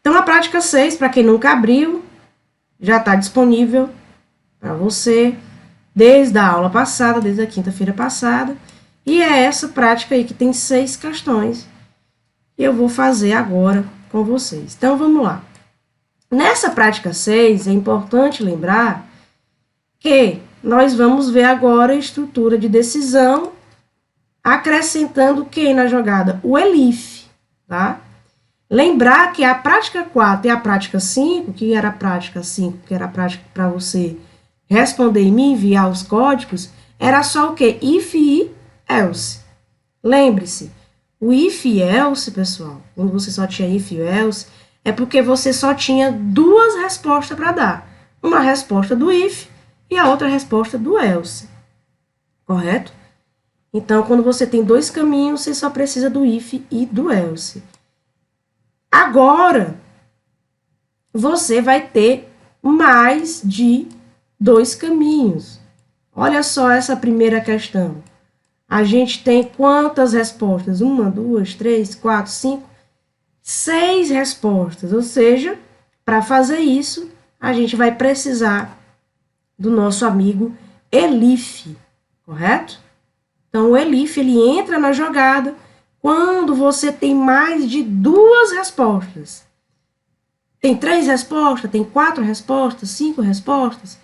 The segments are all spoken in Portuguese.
Então, a prática 6, para quem nunca abriu, já está disponível para você desde a aula passada, desde a quinta-feira passada. E é essa prática aí que tem 6 questões que eu vou fazer agora com vocês. Então, vamos lá. Nessa prática 6, é importante lembrar que nós vamos ver agora a estrutura de decisão, acrescentando quem na jogada? O ELIF, tá? Lembrar que a prática 4 e a prática 5, que era a prática 5, que era a prática para você responder e me enviar os códigos, era só o quê? If e else. Lembre-se, o if e else, pessoal, quando você só tinha if e else, é porque você só tinha duas respostas para dar. Uma resposta do if e a outra resposta do else. Correto? Então, quando você tem dois caminhos, você só precisa do if e do else. Agora, você vai ter mais de dois caminhos. Olha só essa primeira questão. A gente tem quantas respostas? 1, 2, 3, 4, 5, 6 respostas. Ou seja, para fazer isso, a gente vai precisar do nosso amigo ELIF, correto? Então, o ELIF, ele entra na jogada quando você tem mais de duas respostas. Tem 3 respostas, tem 4 respostas, 5 respostas.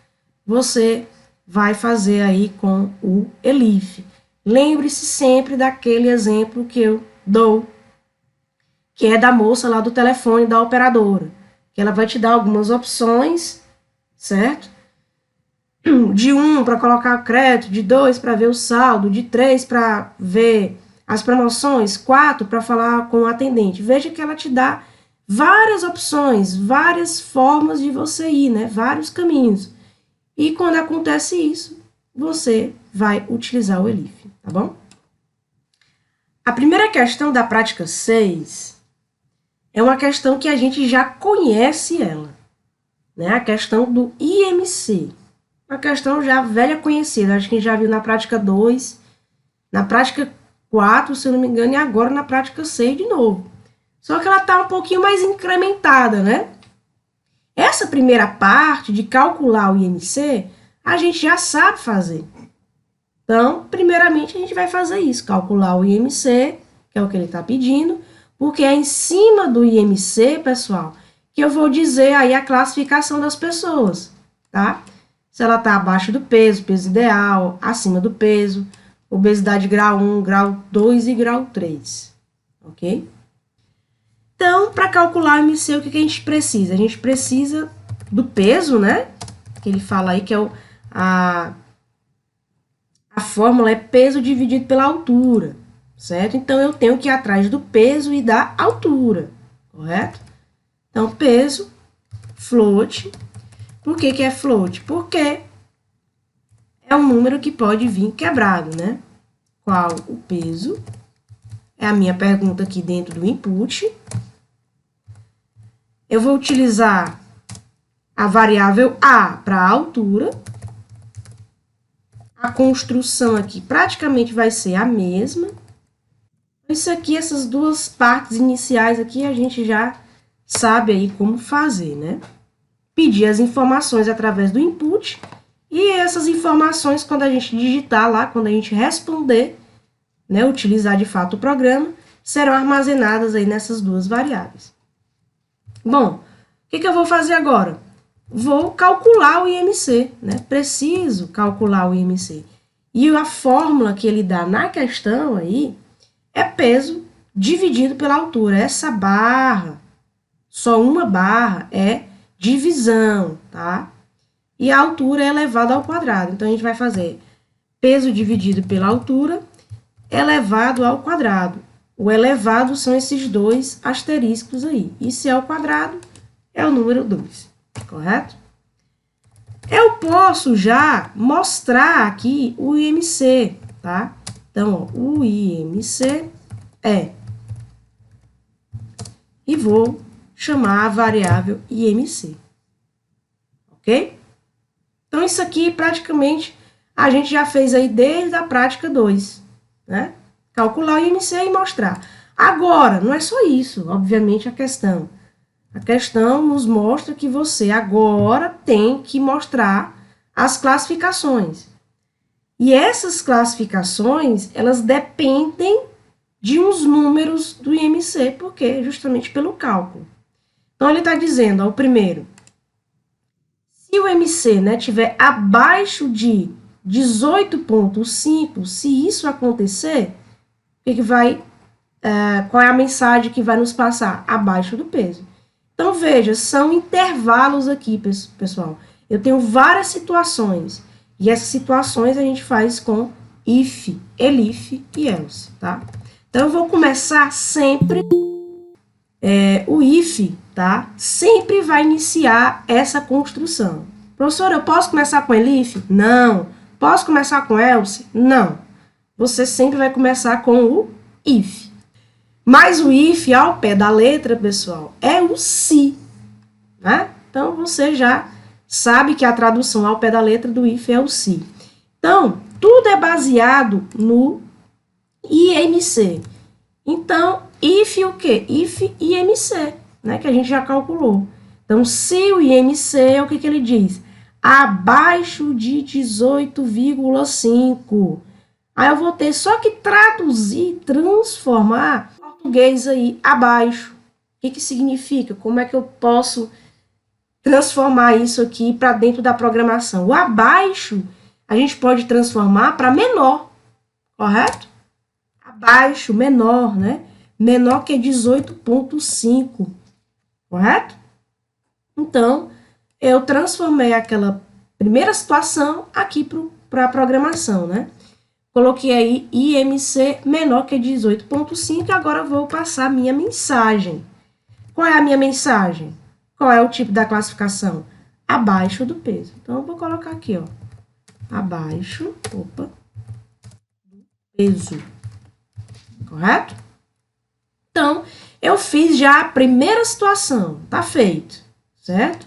Você vai fazer aí com o ELIF. Lembre-se sempre daquele exemplo que eu dou, que é da moça lá do telefone da operadora, que ela vai te dar algumas opções, certo? De 1 para colocar o crédito, de 2 para ver o saldo, de 3 para ver as promoções, 4 para falar com o atendente. Veja que ela te dá várias opções, várias formas de você ir, né? Vários caminhos. E quando acontece isso, você vai utilizar o ELIF, tá bom? A primeira questão da prática 6 é uma questão que a gente já conhece ela, né? A questão do IMC. Uma questão já velha conhecida, acho que a gente já viu na prática 2, na prática 4, se eu não me engano, e agora na prática 6 de novo. Só que ela está um pouquinho mais incrementada, né? Essa primeira parte de calcular o IMC, a gente já sabe fazer. Então, primeiramente, a gente vai fazer isso, calcular o IMC, que é o que ele está pedindo, porque é em cima do IMC, pessoal, que eu vou dizer aí a classificação das pessoas, tá? Se ela está abaixo do peso, peso ideal, acima do peso, obesidade grau 1, grau 2 e grau 3, ok? Então, para calcular o IMC, o que a gente precisa? A gente precisa do peso, né? Que ele fala aí que é a fórmula é peso dividido pela altura, certo? Então, eu tenho que ir atrás do peso e da altura, correto? Então, peso, float. Por que que é float? Porque é um número que pode vir quebrado, né? Qual o peso? É a minha pergunta aqui dentro do input. Eu vou utilizar a variável A para a altura. A construção aqui praticamente vai ser a mesma. Isso aqui, essas duas partes iniciais aqui, a gente já sabe aí como fazer, né? Pedir as informações através do input e essas informações, quando a gente digitar lá, quando a gente responder, né, utilizar de fato o programa, serão armazenadas aí nessas duas variáveis. Bom, o que eu vou fazer agora? Vou calcular o IMC, né? Preciso calcular o IMC. E a fórmula que ele dá na questão aí é peso dividido pela altura. Essa barra, só uma barra, é divisão, tá? E a altura é elevada ao quadrado. Então, a gente vai fazer peso dividido pela altura elevado ao quadrado. O elevado são esses dois asteriscos aí. E se é ao quadrado, é o número 2, correto? Eu posso já mostrar aqui o IMC, tá? Então, ó, o IMC é... E vou chamar a variável IMC. Ok? Então, isso aqui, praticamente, a gente já fez aí desde a prática 2, né? Calcular o IMC e mostrar. Agora, não é só isso, obviamente, a questão. A questão nos mostra que você agora tem que mostrar as classificações. E essas classificações, elas dependem de uns números do IMC, porque justamente pelo cálculo. Então, ele está dizendo, ó, o primeiro, se o MC, né, tiver abaixo de 18,5, se isso acontecer, qual é a mensagem que vai nos passar? Abaixo do peso. Então, veja, são intervalos aqui, pessoal. Eu tenho várias situações, e essas situações a gente faz com if, elif e else, tá? Então, eu vou começar sempre, o if, tá? Sempre vai iniciar essa construção. Professora, eu posso começar com elif? Não. Posso começar com else? Não. Você sempre vai começar com o if. Mas o if, ao pé da letra, pessoal, é o se, né? Então, você já sabe que a tradução ao pé da letra do if é o se. Então, tudo é baseado no IMC. Então, if o quê? If IMC, né? Que a gente já calculou. Então, se o IMC, o que ele diz? Abaixo de 18,5. Aí eu vou ter só que traduzir, transformar o português aí abaixo. O que significa? Como é que eu posso transformar isso aqui para dentro da programação? O abaixo a gente pode transformar para menor, correto? Abaixo, menor, né? Menor que 18,5, correto? Então, eu transformei aquela primeira situação aqui para a programação, né? Coloquei aí IMC menor que 18,5 e agora eu vou passar a minha mensagem. Qual é a minha mensagem? Qual é o tipo da classificação? Abaixo do peso. Então, eu vou colocar aqui, ó. Abaixo, do peso. Correto? Então, eu fiz já a primeira situação. Tá feito, certo?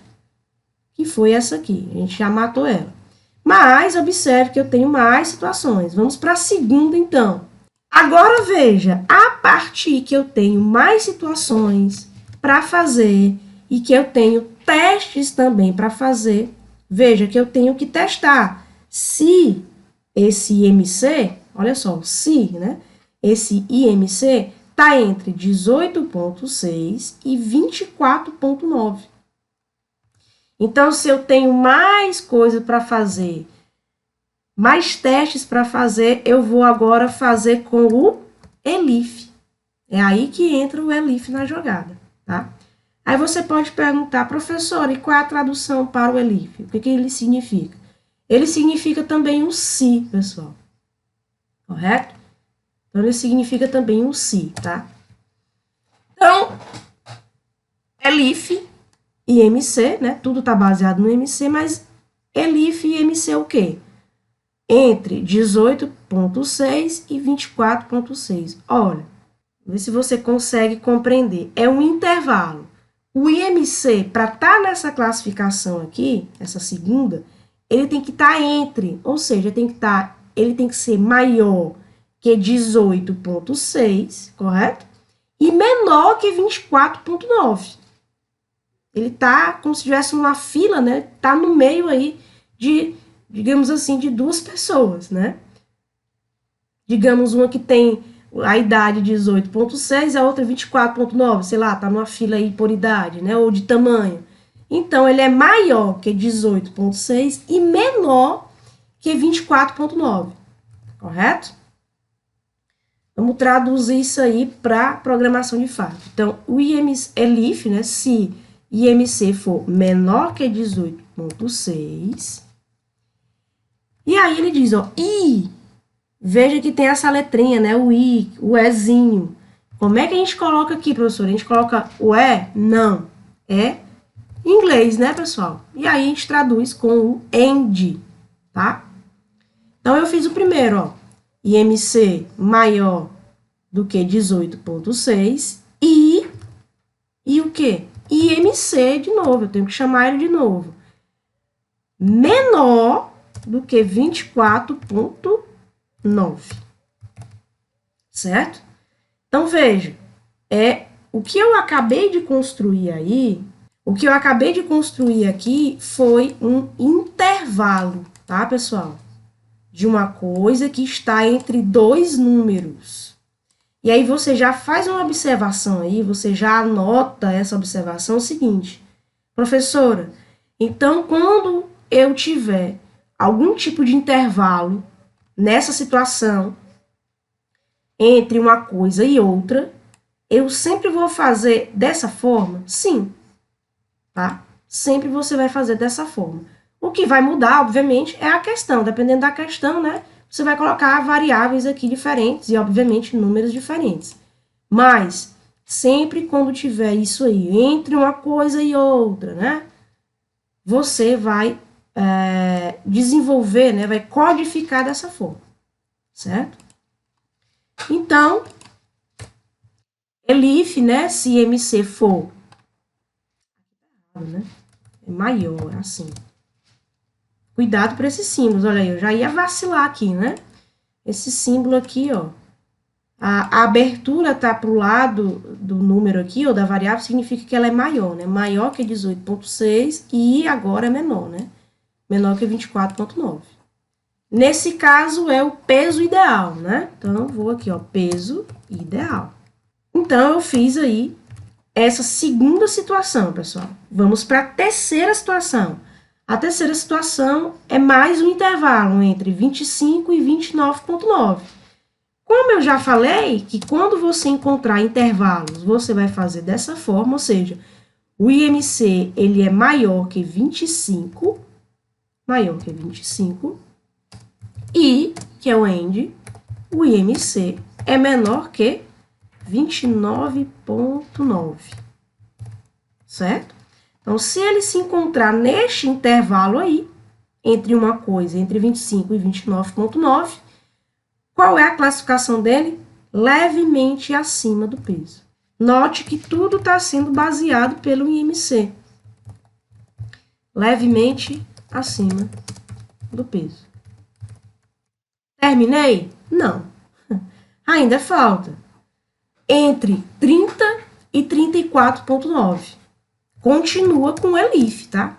Que foi essa aqui. A gente já matou ela. Mas, observe que eu tenho mais situações. Vamos para a segunda, então. Agora, veja, a partir que eu tenho mais situações para fazer e que eu tenho testes também para fazer, veja que eu tenho que testar se esse IMC, olha só, se, né? Esse IMC está entre 18,6 e 24,9. Então, se eu tenho mais coisa para fazer, mais testes para fazer, eu vou agora fazer com o elif. É aí que entra o elif na jogada, tá? Aí você pode perguntar, professor, e qual é a tradução para o elif? O que ele significa? Ele significa também um se, pessoal. Correto? Então, ele significa também um se, tá? Então, elif e MC, né? Tudo está baseado no MC, mas elif e MC é o quê? Entre 18,6 e 24,6. Olha, vê se você consegue compreender. É um intervalo. O IMC, para estar nessa classificação aqui, essa segunda, ele tem que estar entre, ou seja, ele tem que ser maior que 18,6, correto? E menor que 24,9. Ele está como se tivesse uma fila, né? Está no meio aí de, digamos assim, de duas pessoas, né? Digamos, uma que tem a idade 18,6, a outra 24,9, sei lá, está numa fila aí por idade, né? Ou de tamanho. Então, ele é maior que 18,6 e menor que 24,9, correto? Vamos traduzir isso aí para programação de fato. Então, o elif, né? Se IMC for menor que 18,6. E aí ele diz, ó, I. Veja que tem essa letrinha, né? O I, o Ezinho. Como é que a gente coloca aqui, professor? A gente coloca o E? Não. É em inglês, né, pessoal? E aí a gente traduz com o AND, tá? Então, eu fiz o primeiro, ó. IMC maior do que 18,6 e o quê? IMC de novo, eu tenho que chamar ele de novo. Menor do que 24,9. Certo? Então, veja, o que eu acabei de construir aí, o que eu acabei de construir aqui foi um intervalo, tá, pessoal? De uma coisa que está entre dois números. E aí você já faz uma observação aí, você já anota essa observação seguinte. Professora, então quando eu tiver algum tipo de intervalo nessa situação entre uma coisa e outra, eu sempre vou fazer dessa forma? Sim, tá? Sempre você vai fazer dessa forma. O que vai mudar, obviamente, é a questão. Dependendo da questão, né? Você vai colocar variáveis aqui diferentes e, obviamente, números diferentes. Mas, sempre quando tiver isso aí, entre uma coisa e outra, né? Você vai desenvolver, né? Vai codificar dessa forma, certo? Então, ELIF, né? Se MC for, né? É maior, assim. Cuidado para esses símbolos, olha aí, eu já ia vacilar aqui, né? Esse símbolo aqui, ó. A abertura tá pro lado do número aqui, ou da variável, significa que ela é maior, né? Maior que 18,6 e agora é menor, né? Menor que 24,9. Nesse caso, é o peso ideal, né? Então, eu vou aqui, ó, peso ideal. Então, eu fiz aí essa segunda situação, pessoal. Vamos para a terceira situação. A terceira situação é mais um intervalo entre 25 e 29,9. Como eu já falei, que quando você encontrar intervalos, você vai fazer dessa forma, ou seja, o IMC, ele é maior que 25, e, que é o END, o IMC é menor que 29,9, certo? Então, se ele se encontrar neste intervalo aí, entre uma coisa, entre 25 e 29,9, qual é a classificação dele? Levemente acima do peso. Note que tudo está sendo baseado pelo IMC. Levemente acima do peso. Terminei? Não. Ainda falta. Entre 30 e 34,9. Continua com o ELIF, tá?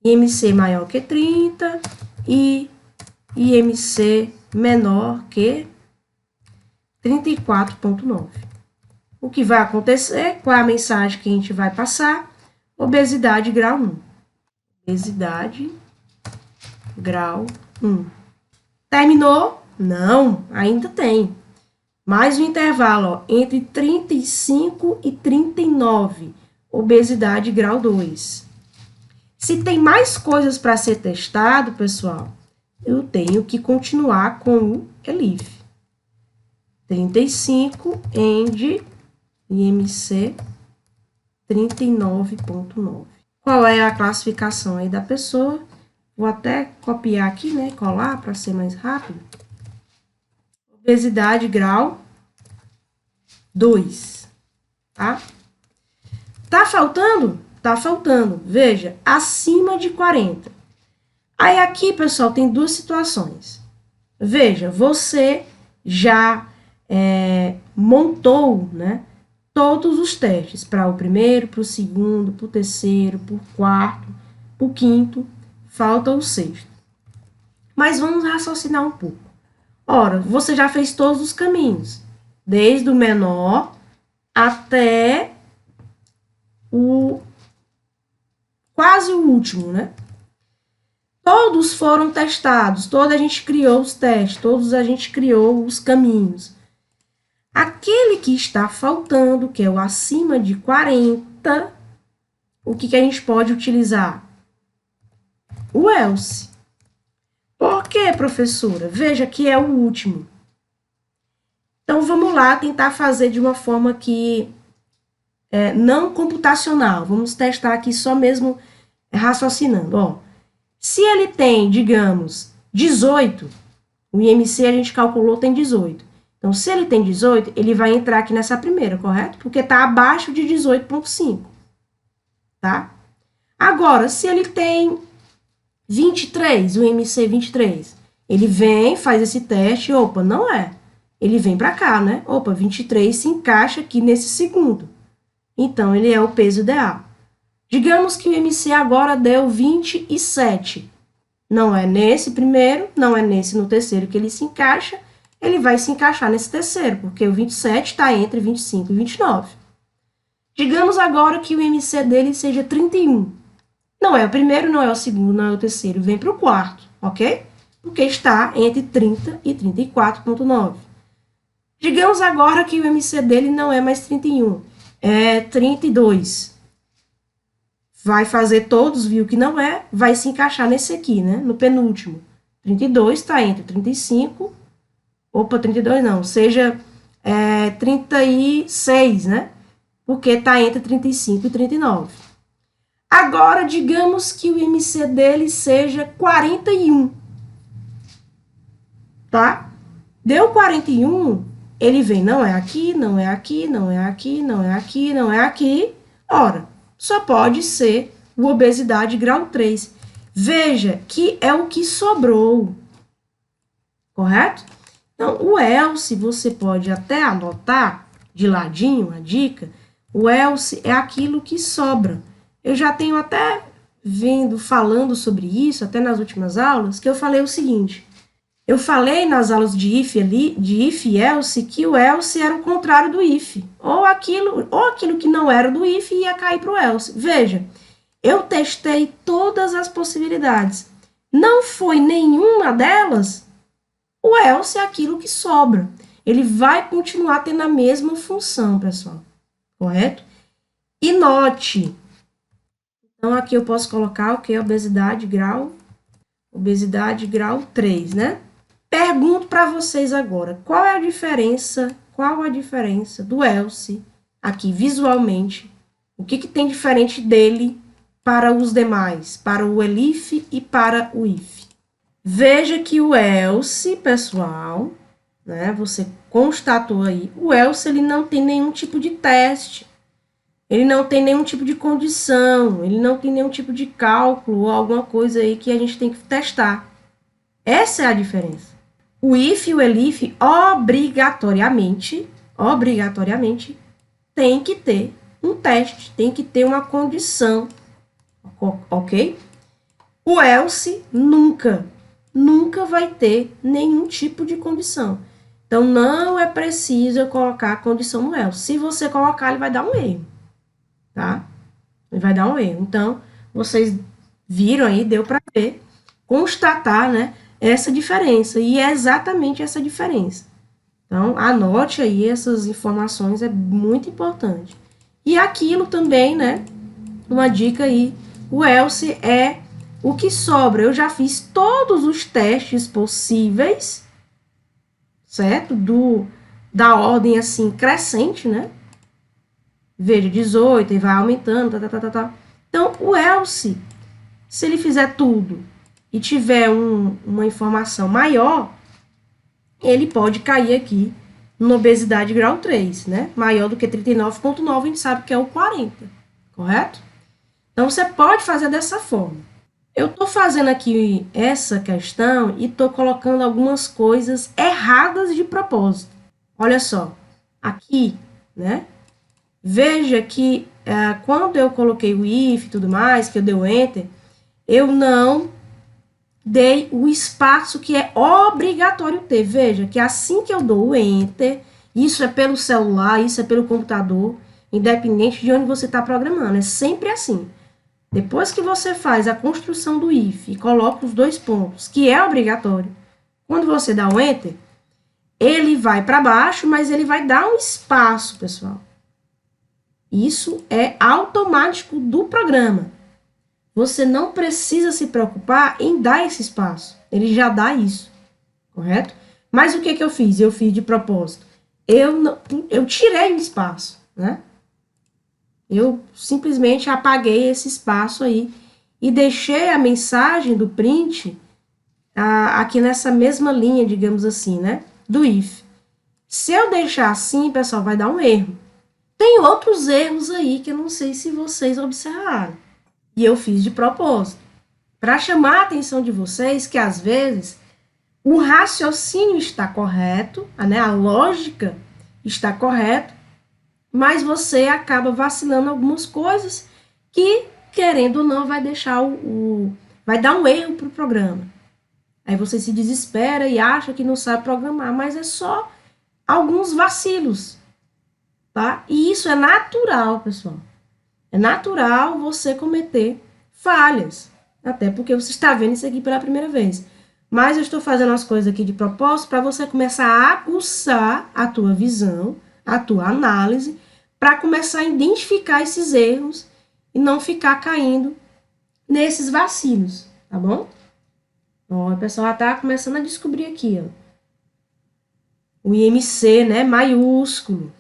IMC maior que 30 e IMC menor que 34,9. O que vai acontecer? Qual é a mensagem que a gente vai passar? Obesidade grau 1. Obesidade grau 1. Terminou? Não, ainda tem. Mais um intervalo, ó, entre 35 e 39. Obesidade grau 2. Se tem mais coisas para ser testado, pessoal, eu tenho que continuar com o ELIF. 35 END IMC 39,9. Qual é a classificação aí da pessoa? Vou até copiar aqui, né? Colar para ser mais rápido. Obesidade grau 2, tá? Tá faltando? Tá faltando. Veja, acima de 40. Aí aqui, pessoal, tem duas situações. Veja, você já montou, né, todos os testes para o primeiro, para o segundo, para o terceiro, para o quarto, para o quinto, falta o sexto. Mas vamos raciocinar um pouco. Ora, você já fez todos os caminhos, desde o menor até o quase o último, né? Todos foram testados, toda a gente criou os testes, todos a gente criou os caminhos. Aquele que está faltando, que é o acima de 40, o que a gente pode utilizar? O else. Por quê, professora? Veja que é o último. Então, vamos lá tentar fazer de uma forma que não computacional. Vamos testar aqui só mesmo raciocinando. Ó, se ele tem, digamos, 18, o IMC a gente calculou tem 18. Então, se ele tem 18, ele vai entrar aqui nessa primeira, correto? Porque está abaixo de 18,5, tá? Agora, se ele tem 23, o IMC 23, ele vem, faz esse teste, opa, não é. ele vem para cá, né? Opa, 23 se encaixa aqui nesse segundo. Então, ele é o peso ideal. Digamos que o MC agora deu 27. Não é nesse primeiro, não é nesse no terceiro que ele se encaixa, ele vai se encaixar nesse terceiro, porque o 27 está entre 25 e 29. Digamos agora que o MC dele seja 31. Não é o primeiro, não é o segundo, não é o terceiro, vem para o quarto, ok? Porque está entre 30 e 34,9. Digamos agora que o MC dele não é mais 31, é 32. Vai fazer todos, viu que não é, vai se encaixar nesse aqui, né? No penúltimo. 32 está entre 35, 32 não, seja 36, né? Porque está entre 35 e 39. Agora, digamos que o MC dele seja 41, tá? Deu 41, ele vem, não é aqui, não é aqui, não é aqui, não é aqui, não é aqui. Ora, só pode ser o obesidade grau 3. Veja que é o que sobrou, correto? Então, o else, você pode até anotar de ladinho a dica, o else é aquilo que sobra. Eu já tenho até falando sobre isso, até nas últimas aulas, que eu falei o seguinte, eu falei nas aulas de if e else, que o else era o contrário do if, ou aquilo que não era do if ia cair para o else. Veja, eu testei todas as possibilidades. Não foi nenhuma delas, o else é aquilo que sobra. Ele vai continuar tendo a mesma função, pessoal. Correto? E note, então aqui eu posso colocar o que? Obesidade grau 3, né? Pergunto para vocês agora, qual a diferença do else aqui visualmente? O que tem diferente dele para os demais, para o elif e para o if? Veja que o else, pessoal, né, você constatou aí, o else ele não tem nenhum tipo de teste, ele não tem nenhum tipo de condição, ele não tem nenhum tipo de cálculo ou alguma coisa aí que a gente tem que testar. Essa é a diferença. O if e o elif, obrigatoriamente, tem que ter um teste, tem que ter uma condição, ok? O else nunca vai ter nenhum tipo de condição. Então, não é preciso eu colocar a condição no else. Se você colocar, ele vai dar um erro, tá? Ele vai dar um erro. Então, vocês viram aí, deu para ver, constatar, né? Essa diferença, e é exatamente essa diferença. Então, anote aí essas informações, é muito importante. E aquilo também, né, uma dica aí, o else é o que sobra. Eu já fiz todos os testes possíveis, certo? Da ordem, assim, crescente, né? Veja, 18, e vai aumentando, tá. Então, o else, se ele fizer tudo e tiver uma informação maior, ele pode cair aqui na obesidade grau 3, né? Maior do que 39,9, a gente sabe que é o 40, correto? Então, você pode fazer dessa forma. Eu estou fazendo aqui essa questão e estou colocando algumas coisas erradas de propósito. Olha só, aqui, né? Veja que quando eu coloquei o if e tudo mais, que eu dei o enter, eu não dei o espaço que é obrigatório ter. Veja que assim que eu dou o enter, isso é pelo celular, isso é pelo computador, independente de onde você está programando, é sempre assim. Depois que você faz a construção do if e coloca os dois pontos, que é obrigatório, quando você dá o enter, ele vai para baixo, mas ele vai dar um espaço, pessoal. Isso é automático do programa. Você não precisa se preocupar em dar esse espaço. Ele já dá isso, correto? Mas o que eu fiz? Eu fiz de propósito. Eu tirei o espaço, né? Eu simplesmente apaguei esse espaço aí e deixei a mensagem do print aqui nessa mesma linha, digamos assim, né? Do if. Se eu deixar assim, pessoal, vai dar um erro. Tem outros erros aí que eu não sei se vocês observaram. E eu fiz de propósito. Para chamar a atenção de vocês que, às vezes, o raciocínio está correto, né? A lógica está correta, mas você acaba vacilando algumas coisas que, querendo ou não, vai deixar vai dar um erro para o programa. Aí você se desespera e acha que não sabe programar, mas é só alguns vacilos, tá? E isso é natural, pessoal. É natural você cometer falhas, até porque você está vendo isso aqui pela primeira vez. Mas eu estou fazendo as coisas aqui de propósito para você começar a aguçar a tua visão, a tua análise, para começar a identificar esses erros e não ficar caindo nesses vacilos, tá bom? Ó, o pessoal já está começando a descobrir aqui, ó. O IMC, né, maiúsculo.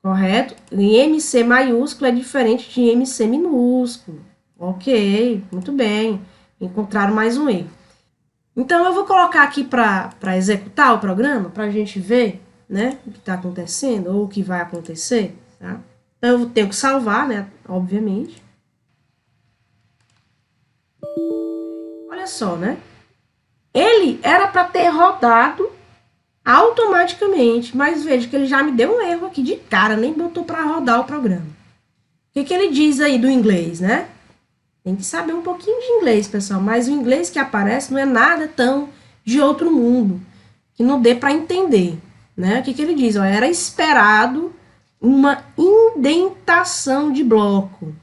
Correto? IMC maiúsculo é diferente de IMC minúsculo. Ok, muito bem. Encontraram mais um erro. Então, eu vou colocar aqui para executar o programa, para a gente ver, né, o que está acontecendo ou o que vai acontecer, tá? Então, eu tenho que salvar, né, obviamente. Olha só, né? Ele era para ter rodado automaticamente, mas veja que ele já me deu um erro aqui de cara, nem botou para rodar o programa. O que ele diz aí do inglês, né? Tem que saber um pouquinho de inglês, pessoal, mas o inglês que aparece não é nada tão de outro mundo, que não dê para entender, né? O que ele diz? Ó, era esperado uma indentação de bloco.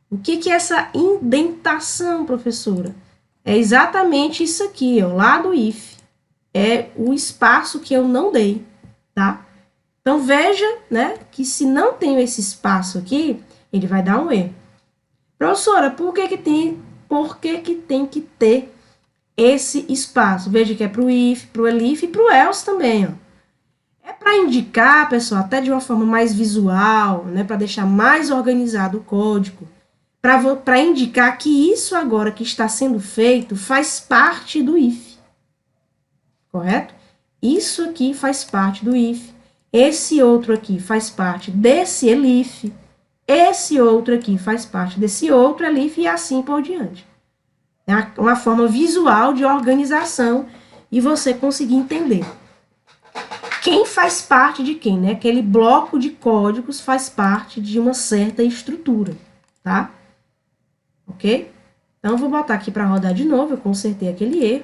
O que é essa indentação, professora? É exatamente isso aqui, ó, lá do if. É o espaço que eu não dei, tá? Então, veja, né, que se não tem esse espaço aqui, ele vai dar um erro. Professora, por que tem que ter esse espaço? Veja que é para o if, para o elif e para o else também, ó. É para indicar, pessoal, até de uma forma mais visual, né, para deixar mais organizado o código, para indicar que isso agora que está sendo feito faz parte do if. Correto? Isso aqui faz parte do if. Esse outro aqui faz parte desse elif. Esse outro aqui faz parte desse outro elif e assim por diante. É uma forma visual de organização e você conseguir entender quem faz parte de quem, né? Aquele bloco de códigos faz parte de uma certa estrutura, tá? Ok? Então, eu vou botar aqui para rodar de novo, eu consertei aquele erro.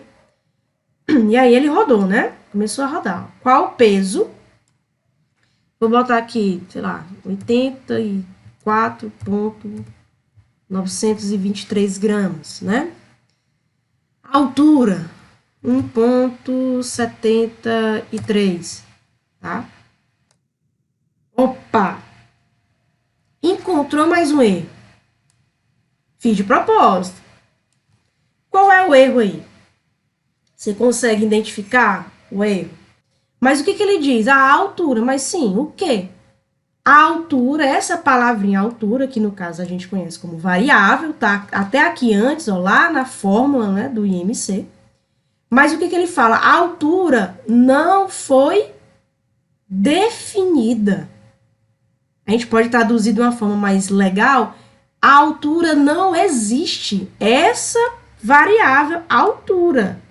E aí ele rodou, né? Começou a rodar. Qual o peso? Vou botar aqui, sei lá, 84,923 gramas, né? Altura, 1,73, tá? Opa! Encontrou mais um erro. Fiz de propósito. Qual é o erro aí? Você consegue identificar o erro? Mas o que ele diz? A altura. Mas sim, o quê? A altura, essa palavrinha altura, que no caso a gente conhece como variável, tá até aqui antes, ó, lá na fórmula, né, do IMC. Mas o que ele fala? A altura não foi definida. A gente pode traduzir de uma forma mais legal. A altura não existe. Essa variável, altura.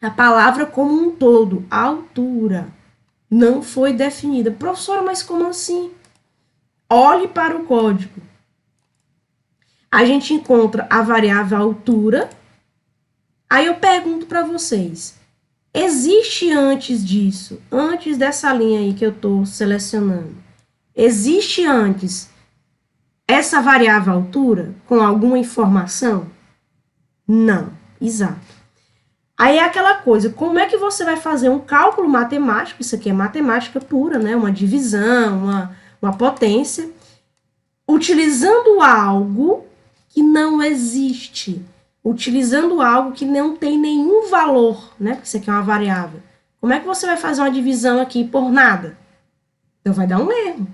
A palavra como um todo, altura, não foi definida. Professora, mas como assim? Olhe para o código. A gente encontra a variável altura. Aí eu pergunto para vocês, existe antes disso, antes dessa linha aí que eu estou selecionando, existe antes essa variável altura com alguma informação? Não, exato. Aí é aquela coisa, como é que você vai fazer um cálculo matemático, isso aqui é matemática pura, né? Uma divisão, uma potência, utilizando algo que não existe, utilizando algo que não tem nenhum valor, né? Porque isso aqui é uma variável. Como é que você vai fazer uma divisão aqui por nada? Então vai dar um erro.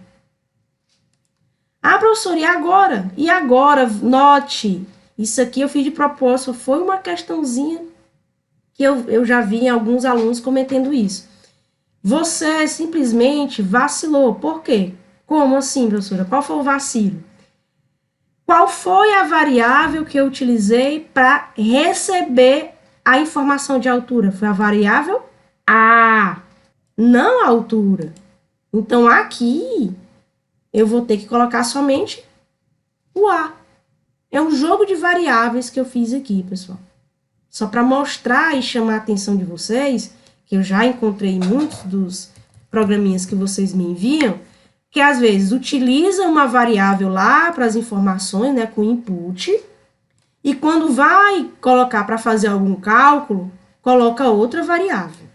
Ah, professora, e agora? E agora? Note, isso aqui eu fiz de propósito, foi uma questãozinha que eu já vi em alguns alunos cometendo isso. Você simplesmente vacilou. Por quê? Como assim, professora? Qual foi o vacilo? Qual foi a variável que eu utilizei para receber a informação de altura foi a variável A, não a altura. Então, aqui, eu vou ter que colocar somente o A. É um jogo de variáveis que eu fiz aqui, pessoal. Só para mostrar e chamar a atenção de vocês, que eu já encontrei em muitos dos programinhas que vocês me enviam, que às vezes utiliza uma variável lá para as informações, né, com input, e quando vai colocar para fazer algum cálculo, coloca outra variável.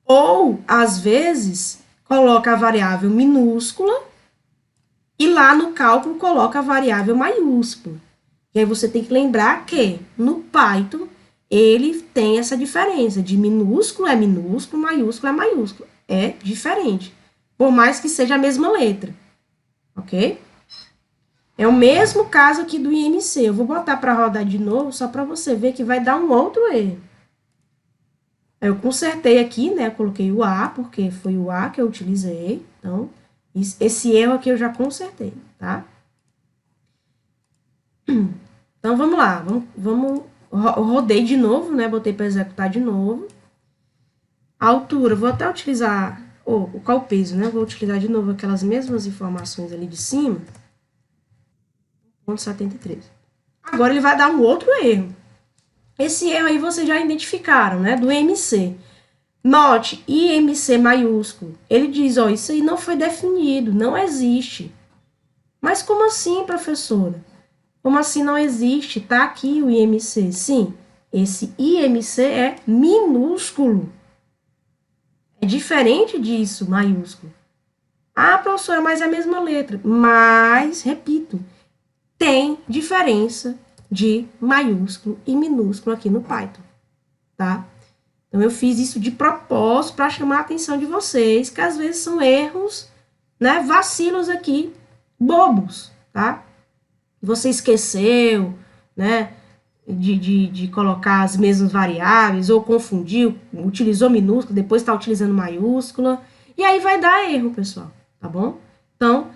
Ou, às vezes, coloca a variável minúscula e lá no cálculo coloca a variável maiúscula. E aí você tem que lembrar que no Python ele tem essa diferença de minúsculo é minúsculo, maiúsculo é maiúsculo. É diferente, por mais que seja a mesma letra, ok? É o mesmo caso aqui do IMC. Eu vou botar para rodar de novo, só para você ver que vai dar um outro erro. Eu consertei aqui, né? Eu coloquei o A, porque foi o A que eu utilizei. Então, esse erro aqui eu já consertei, tá? Então, vamos lá. Rodei de novo, né? Botei para executar de novo. A altura, vou até utilizar... qual o peso, né? Vou utilizar de novo aquelas mesmas informações ali de cima. 0,73. Agora, ele vai dar um outro erro. Esse erro aí vocês já identificaram, né? Do IMC. Note, IMC maiúsculo. Ele diz, ó, isso aí não foi definido, não existe. Mas como assim, professora? Como assim não existe? Tá aqui o IMC. Sim, esse IMC é minúsculo. É diferente disso, maiúsculo. Ah, professora, mas é a mesma letra. Mas, repito, tem diferença de maiúsculo e minúsculo aqui no Python, tá? Então, eu fiz isso de propósito para chamar a atenção de vocês, que às vezes são erros, né, vacilos aqui, bobos, tá? Você esqueceu, né, de colocar as mesmas variáveis, ou confundiu, utilizou minúscula, depois está utilizando maiúscula, e aí vai dar erro, pessoal, tá bom? Então,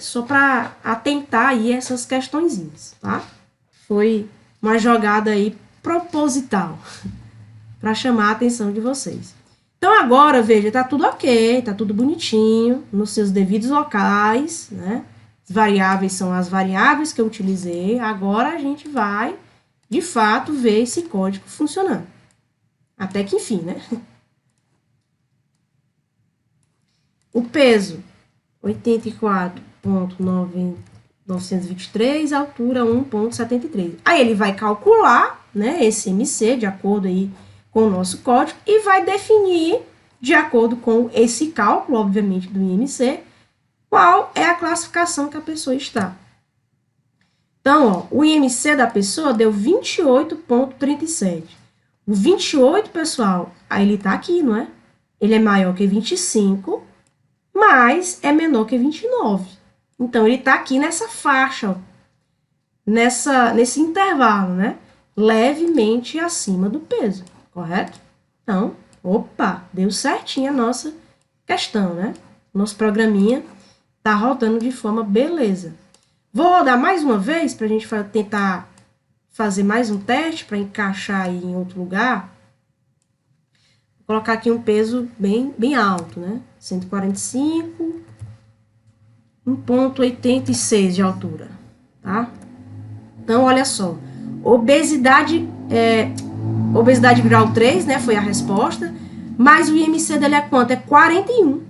só para atentar aí essas questõezinhas, tá? Foi uma jogada aí proposital, para chamar a atenção de vocês. Então, agora, veja, tá tudo ok, tá tudo bonitinho, nos seus devidos locais, né? As variáveis são as variáveis que eu utilizei. Agora, a gente vai, de fato, ver esse código funcionando. Até que enfim, né? O peso, 84,923, altura 1,73. Aí, ele vai calcular, né, esse MC, de acordo aí com o nosso código, e vai definir, de acordo com esse cálculo, obviamente, do IMC, qual é a classificação que a pessoa está. Então, ó, o IMC da pessoa deu 28,37. O 28, pessoal, aí ele tá aqui, não é? Ele é maior que 25, mas é menor que 29. Então, ele tá aqui nessa faixa, ó, nesse intervalo, né? Levemente acima do peso, correto? Então, opa, deu certinho a nossa questão, né? Nosso programinha tá rodando de forma beleza. Vou rodar mais uma vez para a gente tentar fazer mais um teste para encaixar aí em outro lugar. Vou colocar aqui um peso bem alto, né? 145, 1,86 de altura, tá? Então, olha só. Obesidade grau 3, né? Foi a resposta. Mas o IMC dele é quanto? É 41.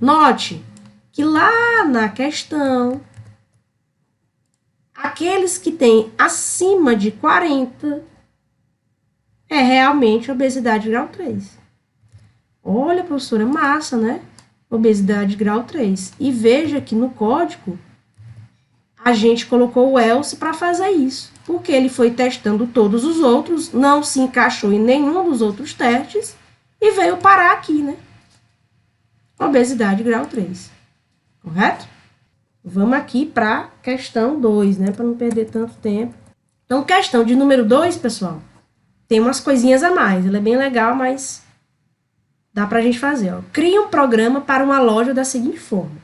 Note que lá na questão, aqueles que têm acima de 40 é realmente obesidade grau 3. Olha, professora, massa, né? Obesidade grau 3. E veja que no código a gente colocou o else para fazer isso, porque ele foi testando todos os outros, não se encaixou em nenhum dos outros testes e veio parar aqui, né? Obesidade grau 3. Correto? Vamos aqui para questão 2, né? Para não perder tanto tempo. Então, questão de número 2, pessoal, tem umas coisinhas a mais. Ela é bem legal, mas dá para a gente fazer, ó. Cria um programa para uma loja da seguinte forma.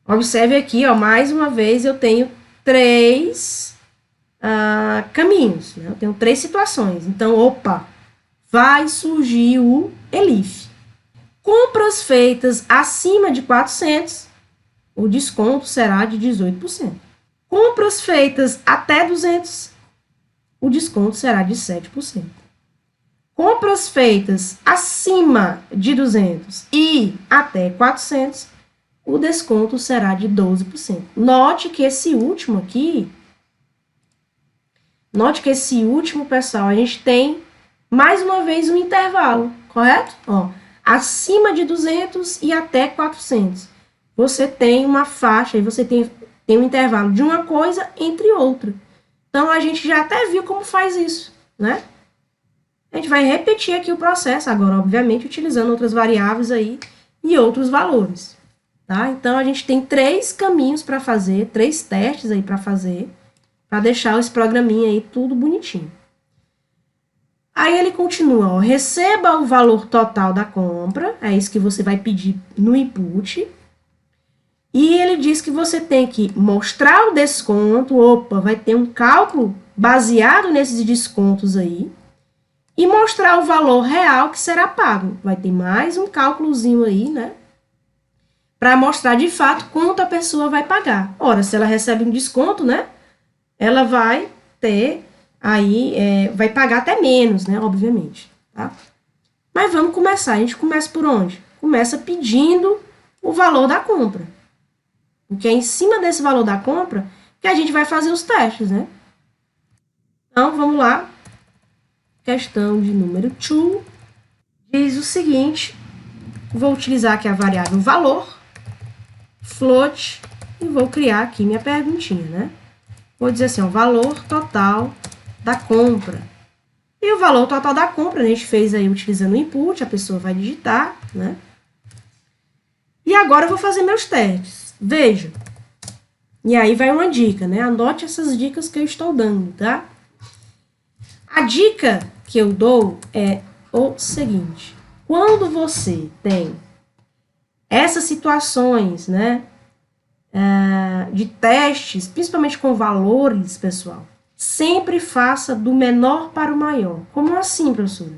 Observe aqui, ó, mais uma vez eu tenho três caminhos, né? Eu tenho 3 situações. Então, opa, vai surgir o ELIF. Compras feitas acima de 400, o desconto será de 18%. Compras feitas até 200, o desconto será de 7%. Compras feitas acima de 200 e até 400, o desconto será de 12%. Note que esse último aqui, pessoal, a gente tem, mais uma vez, um intervalo, correto? Ó, acima de 200 e até 400. Você tem uma faixa, e você tem um intervalo de uma coisa entre outra. Então, a gente já até viu como faz isso, né? A gente vai repetir aqui o processo agora, obviamente, utilizando outras variáveis aí e outros valores, tá? Então, a gente tem 3 caminhos para fazer, 3 testes aí para fazer, para deixar esse programinha aí tudo bonitinho. Aí ele continua, ó, receba o valor total da compra, é isso que você vai pedir no input. E ele diz que você tem que mostrar o desconto, opa, vai ter um cálculo baseado nesses descontos aí, e mostrar o valor real que será pago. Vai ter mais um cálculozinho aí, né? Para mostrar de fato quanto a pessoa vai pagar. Ora, se ela recebe um desconto, né? Ela vai ter aí, vai pagar até menos, né? Obviamente, tá? Mas vamos começar. A gente começa por onde? Começa pedindo o valor da compra. Porque é em cima desse valor da compra que a gente vai fazer os testes, né? Então, vamos lá. Questão de número 2. Diz o seguinte. Vou utilizar aqui a variável valor, float, e vou criar aqui minha perguntinha, né? Vou dizer assim, o valor total da compra. E o valor total da compra, a gente fez aí utilizando o input, a pessoa vai digitar, né? E agora eu vou fazer meus testes. Veja. E aí vai uma dica, né? Anote essas dicas que eu estou dando, tá? A dica que eu dou é o seguinte. Quando você tem essas situações, né? De testes, principalmente com valores, pessoal, sempre faça do menor para o maior. Como assim, professora?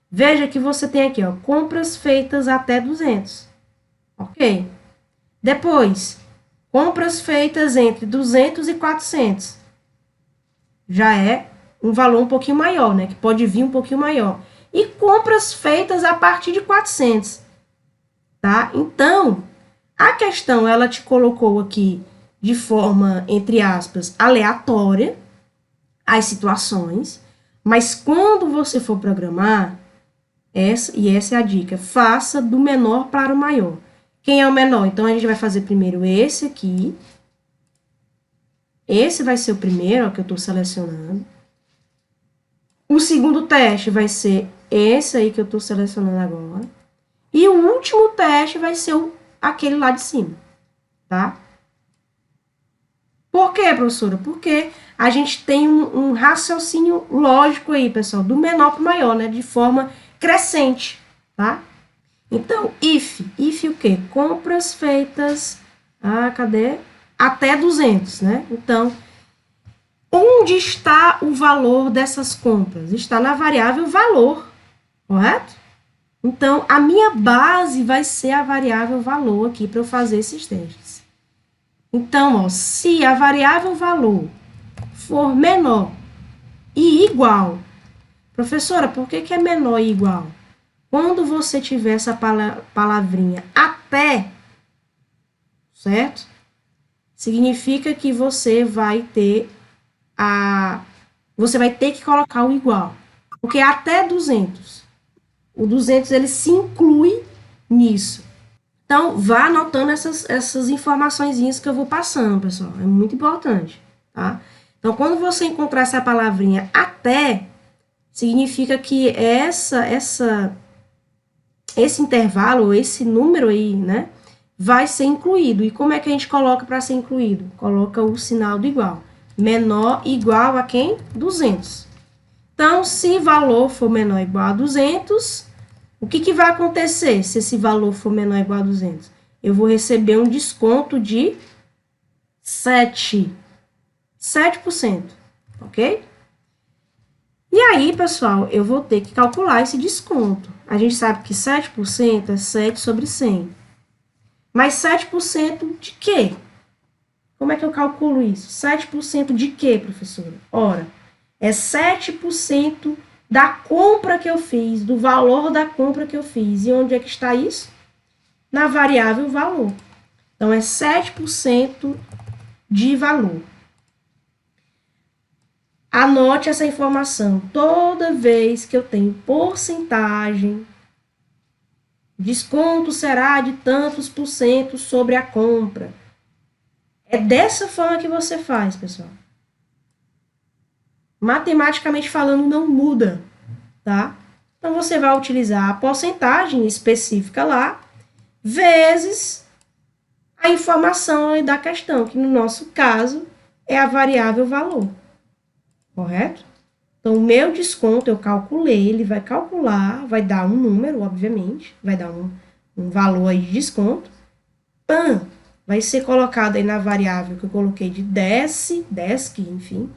Veja que você tem aqui, ó, compras feitas até 200. Ok. Depois, compras feitas entre 200 e 400. Já é um valor um pouquinho maior, né? Que pode vir um pouquinho maior. E compras feitas a partir de 400. Tá? Então, a questão, ela te colocou aqui de forma, entre aspas, aleatória, as situações, mas quando você for programar, essa é a dica, faça do menor para o maior. Quem é o menor? Então, a gente vai fazer primeiro esse aqui. Esse vai ser o primeiro, ó, que eu estou selecionando. O segundo teste vai ser esse aí que eu estou selecionando agora. E o último teste vai ser aquele lá de cima, tá? Por quê, professora? Porque a gente tem um raciocínio lógico aí, pessoal, do menor para o maior, né? De forma crescente, tá? Então, if o quê? Compras feitas, cadê? Até 200, né? Então, onde está o valor dessas compras? Está na variável valor, correto? Então, a minha base vai ser a variável valor aqui para eu fazer esses testes. Então, ó, se a variável valor for menor e igual, professora, por que é menor e igual? Quando você tiver essa palavrinha até, certo? Significa que você vai ter que colocar o igual. Porque até 200. O 200, ele se inclui nisso. Então, vá anotando essas informaçõezinhas que eu vou passando, pessoal. É muito importante, tá? Então, quando você encontrar essa palavrinha até, significa que esse intervalo, esse número aí, né, vai ser incluído. E como é que a gente coloca para ser incluído? Coloca o sinal do igual. Menor igual a quem? 200. Então, se valor for menor ou igual a 200, o que vai acontecer se esse valor for menor ou igual a 200? Eu vou receber um desconto de 7%. ok? E aí, pessoal, eu vou ter que calcular esse desconto. A gente sabe que 7% é 7 sobre 100. Mas 7% de quê? Como é que eu calculo isso? 7% de quê, professora? Ora, é 7% da compra que eu fiz, do valor da compra que eu fiz. E onde é que está isso? Na variável valor. Então, é 7% de valor. Anote essa informação. Toda vez que eu tenho porcentagem, desconto será de tantos por cento sobre a compra. É dessa forma que você faz, pessoal. Matematicamente falando, não muda, tá? Então, você vai utilizar a porcentagem específica lá, vezes a informação da questão, que no nosso caso é a variável valor, correto? Então, o meu desconto, eu calculei, ele vai calcular, vai dar um número, obviamente, vai dar um valor aí de desconto. PAN vai ser colocado aí na variável que eu coloquei de DESC, enfim.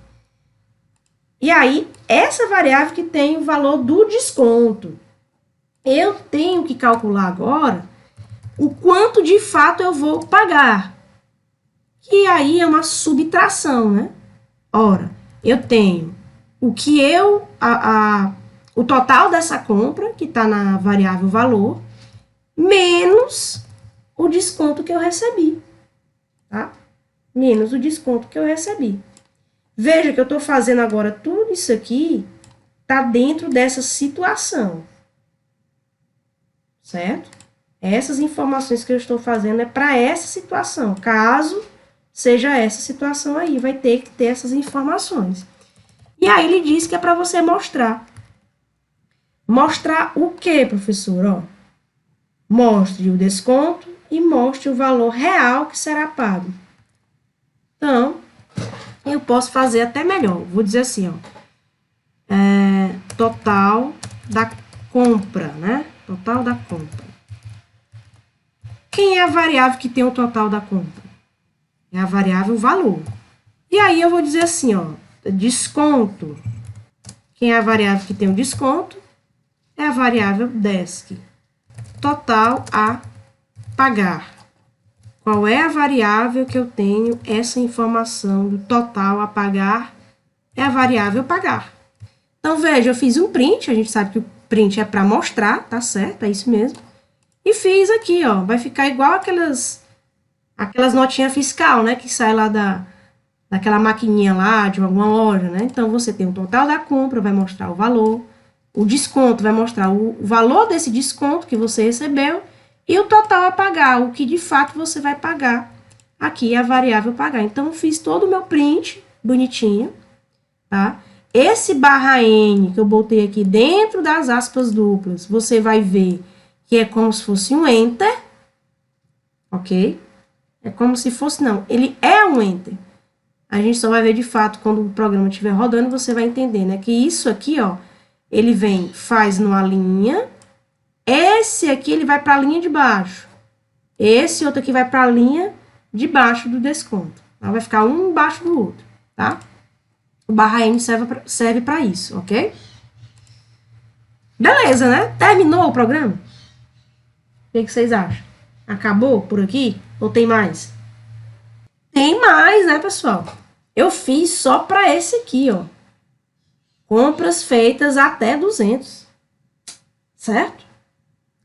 E aí, essa variável que tem o valor do desconto. Eu tenho que calcular agora o quanto de fato eu vou pagar. Que aí é uma subtração, né? Ora, eu tenho o que o total dessa compra, que está na variável valor, menos o desconto que eu recebi, tá? Menos o desconto que eu recebi. Veja que eu estou fazendo agora tudo isso aqui, tá dentro dessa situação, certo? Essas informações que eu estou fazendo é para essa situação. Caso seja essa situação aí, vai ter que ter essas informações. E aí ele diz que é para você mostrar. Mostrar o quê, professor? Ó, mostre o desconto e mostre o valor real que será pago. Então, eu posso fazer até melhor. Vou dizer assim, ó. Total da compra, né? Total da compra. Quem é a variável que tem o total da compra? É a variável valor. E aí eu vou dizer assim, ó. Desconto. Quem é a variável que tem o desconto? É a variável DESC. Total a pagar. Qual é a variável que eu tenho essa informação do total a pagar? É a variável pagar. Então, veja, eu fiz um print, a gente sabe que o print é para mostrar, tá certo? É isso mesmo. E fiz aqui, ó, vai ficar igual aquelas notinhas fiscal, né, que sai lá daquela maquininha lá de alguma loja, né? Então, você tem o total da compra, vai mostrar o valor, o desconto vai mostrar o valor desse desconto que você recebeu e o total a pagar, o que de fato você vai pagar. Aqui é a variável pagar. Então, eu fiz todo o meu print bonitinho, tá? Esse barra N que eu botei aqui dentro das aspas duplas, você vai ver que é como se fosse um enter, ok? É como se fosse, não, ele é um enter. A gente só vai ver de fato quando o programa estiver rodando, você vai entender, né? Que isso aqui, ó, ele vem, faz numa linha, esse aqui ele vai para a linha de baixo, esse outro aqui vai para a linha de baixo do desconto. Tá? Vai ficar um embaixo do outro, tá? O barra N serve para isso, ok? Beleza, né? Terminou o programa? O que vocês acham? Acabou por aqui? Ou tem mais? Tem mais, né, pessoal? Eu fiz só para esse aqui, ó. Compras feitas até 200. Certo?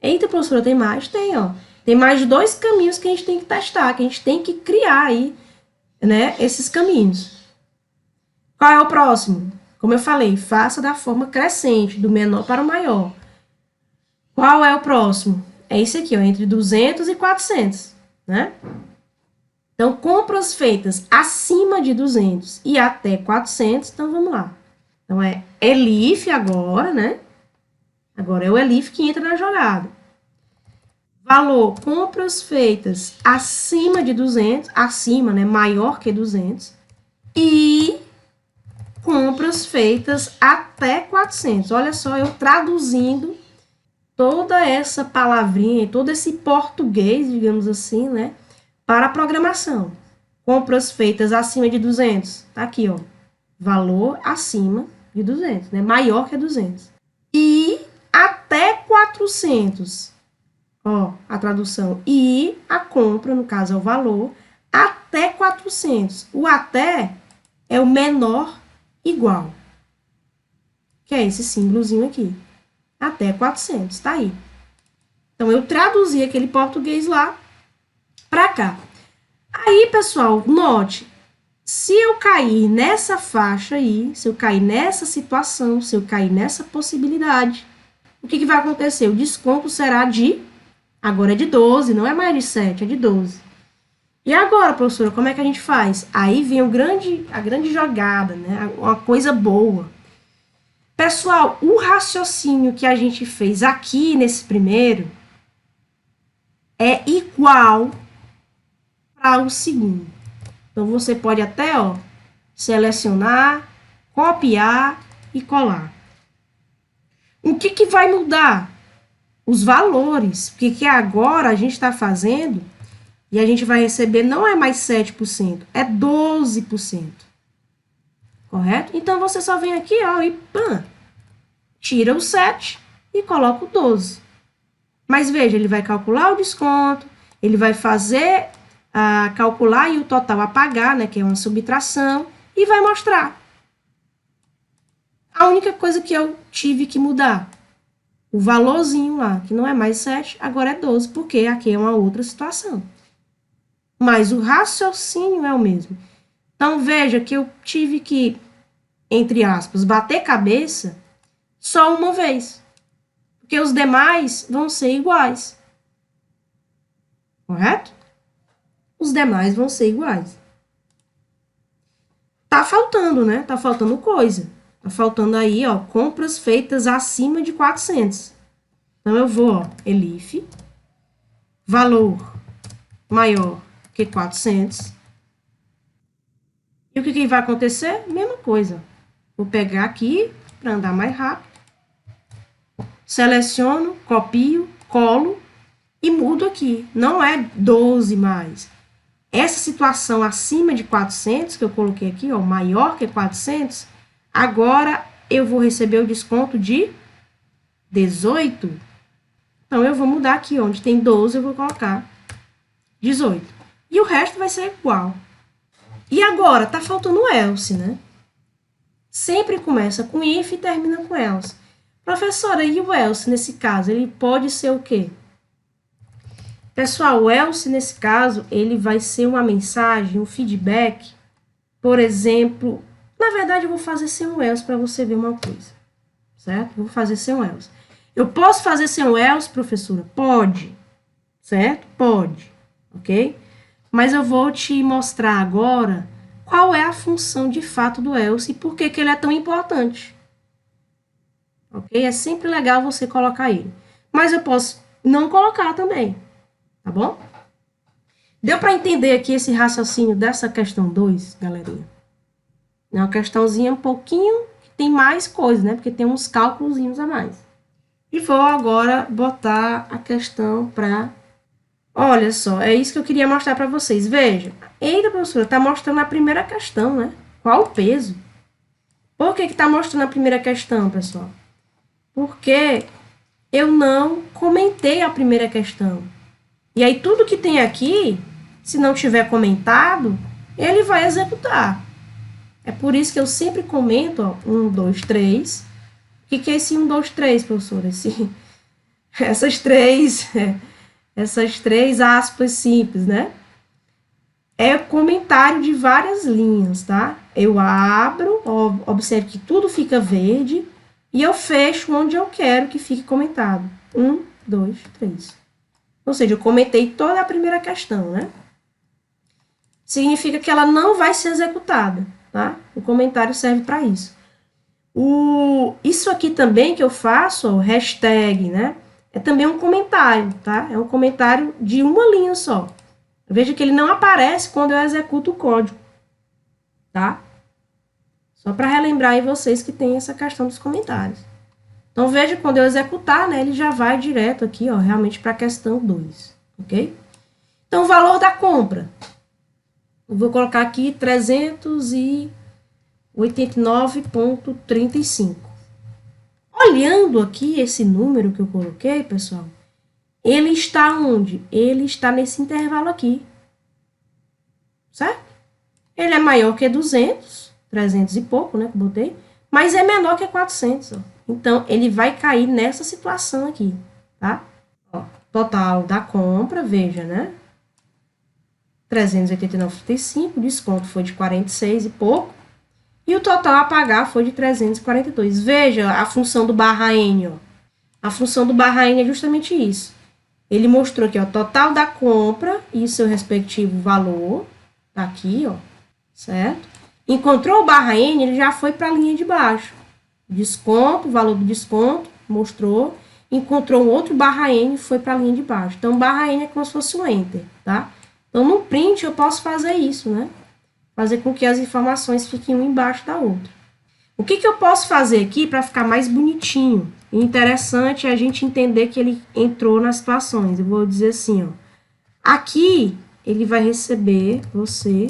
Eita, professora, tem mais? Tem, ó. Tem mais 2 caminhos que a gente tem que testar, que a gente tem que criar aí, né, esses caminhos. Qual é o próximo? Como eu falei, faça da forma crescente, do menor para o maior. Qual é o próximo? É esse aqui, ó, entre 200 e 400, né? Então, compras feitas acima de 200 e até 400, então vamos lá. Então, é ELIF agora, né? Agora é o ELIF que entra na jogada. Valor, compras feitas acima de 200, acima, né? Maior que 200. E compras feitas até 400. Olha só, eu traduzindo toda essa palavrinha, todo esse português, digamos assim, né? Para a programação. Compras feitas acima de 200. Tá aqui, ó. valor acima de 200, né? Maior que 200. E até 400. Ó, a tradução. E a compra, no caso, é o valor, até 400. O até é o menor igual. Que é esse símbolozinho aqui. Até 400, tá aí. Então, eu traduzi aquele português lá para cá. Aí, pessoal, note, se eu cair nessa faixa aí, se eu cair nessa situação, se eu cair nessa possibilidade, o que vai acontecer? O desconto será agora é de 12, não é mais de 7, é de 12. E agora, professora, como é que a gente faz? Aí vem a grande jogada, né? Uma coisa boa. Pessoal, o raciocínio que a gente fez aqui nesse primeiro é igual para o segundo. Então, você pode até, selecionar, copiar e colar. O que vai mudar? Os valores, porque que agora a gente está fazendo e a gente vai receber não é mais 7%, é 12%. Correto? Então, você só vem aqui, e pã, tira o 7 e coloca o 12. Mas veja, ele vai calcular o desconto, ele vai fazer, calcular e o total a pagar, né, que é uma subtração, e vai mostrar. A única coisa que eu tive que mudar, o valorzinho lá, que não é mais 7, agora é 12, porque aqui é uma outra situação. Mas o raciocínio é o mesmo. Então, veja que eu tive que, entre aspas, bater cabeça só uma vez. Porque os demais vão ser iguais. Correto? Os demais vão ser iguais. Tá faltando, né? Tá faltando coisa. Tá faltando aí, compras feitas acima de 400. Então, eu vou, Elif, valor maior que 400. E o que vai acontecer? Mesma coisa. Vou pegar aqui, para andar mais rápido. Seleciono, copio, colo e mudo aqui. Não é 12 mais. Essa situação acima de 400, que eu coloquei aqui, maior que 400, agora eu vou receber o desconto de 18. Então, eu vou mudar aqui, onde tem 12, eu vou colocar 18. E o resto vai ser igual. E agora, tá faltando o else, né? Sempre começa com if e termina com else. Professora, e o else, nesse caso, ele pode ser o quê? Pessoal, o else, nesse caso, ele vai ser uma mensagem, um feedback. Por exemplo, na verdade, eu vou fazer sem um else para você ver uma coisa. Certo? Vou fazer sem um else. Eu posso fazer sem um else, professora? Pode. Certo? Pode. Ok? Mas eu vou te mostrar agora qual é a função de fato do else e por que ele é tão importante. Ok? É sempre legal você colocar ele. Mas eu posso não colocar também. Tá bom? Deu para entender aqui esse raciocínio dessa questão 2, galerinha? É uma questãozinha um pouquinho que tem mais coisa, né? Porque tem uns cálculos a mais. E vou agora botar a questão para... Olha só, é isso que eu queria mostrar para vocês. Veja, eita, professora, está mostrando a primeira questão, né? Qual o peso? Por que está mostrando a primeira questão, pessoal? Porque eu não comentei a primeira questão. E aí, tudo que tem aqui, se não tiver comentado, ele vai executar. É por isso que eu sempre comento, 1, 2, 3. O que é esse 1, 2, 3, professora? Essas três aspas simples, né? É comentário de várias linhas, tá? Eu abro, observe que tudo fica verde, e eu fecho onde eu quero que fique comentado. 1, 2, 3. Ou seja, eu comentei toda a primeira questão, né? Significa que ela não vai ser executada, tá? O comentário serve para isso. Isso aqui também que eu faço, hashtag, né? É também um comentário, tá? É um comentário de uma linha só. Veja que ele não aparece quando eu executo o código, tá? Só para relembrar aí vocês que tem essa questão dos comentários. Então, veja, quando eu executar, né, ele já vai direto aqui, realmente para a questão 2, ok? Então, o valor da compra. Eu vou colocar aqui 300 e... 89,35. Olhando aqui esse número que eu coloquei, pessoal, ele está onde? Ele está nesse intervalo aqui. Certo? Ele é maior que 200, 300 e pouco, né, que eu botei, mas é menor que 400, ó. Então, ele vai cair nessa situação aqui, tá? Ó, total da compra, veja, né? 389,35, o desconto foi de 46 e pouco, e o total a pagar foi de 342. Veja a função do barra N, ó. A função do barra N é justamente isso. Ele mostrou aqui, ó, total da compra e seu respectivo valor, tá aqui, ó, certo? Encontrou o barra N, ele já foi para a linha de baixo. Desconto, valor do desconto, mostrou. Encontrou um outro barra N e foi para a linha de baixo. Então, barra N é como se fosse um enter, tá? Então, no print, eu posso fazer isso, né? Fazer com que as informações fiquem uma embaixo da outra. O que eu posso fazer aqui para ficar mais bonitinho? Interessante é a gente entender que ele entrou nas situações. Eu vou dizer assim, ó. Aqui, ele vai receber, você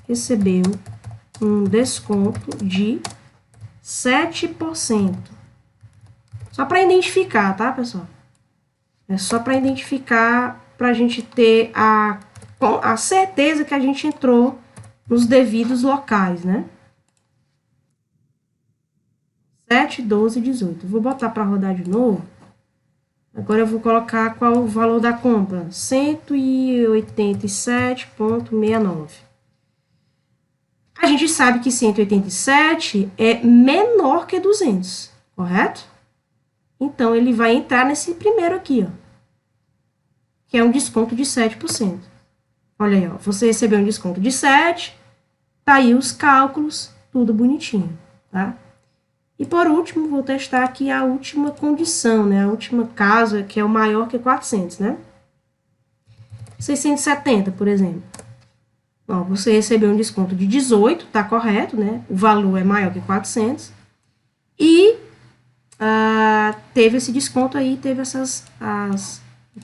recebeu um desconto de 7%. Só para identificar, tá, pessoal? É só para identificar, para a gente ter a certeza que a gente entrou nos devidos locais, né? 7, 12, 18. Vou botar para rodar de novo. Agora eu vou colocar qual o valor da compra. 187,69. A gente sabe que 187 é menor que 200, correto? Então, ele vai entrar nesse primeiro aqui, ó, que é um desconto de 7%. Olha aí, ó, você recebeu um desconto de 7, tá aí os cálculos, tudo bonitinho, tá? E por último, vou testar aqui a última condição, né? A última caso, que é o maior que 400, né? 670, por exemplo. Ó, você recebeu um desconto de 18, tá correto, né? O valor é maior que 400. E teve esse desconto aí, teve o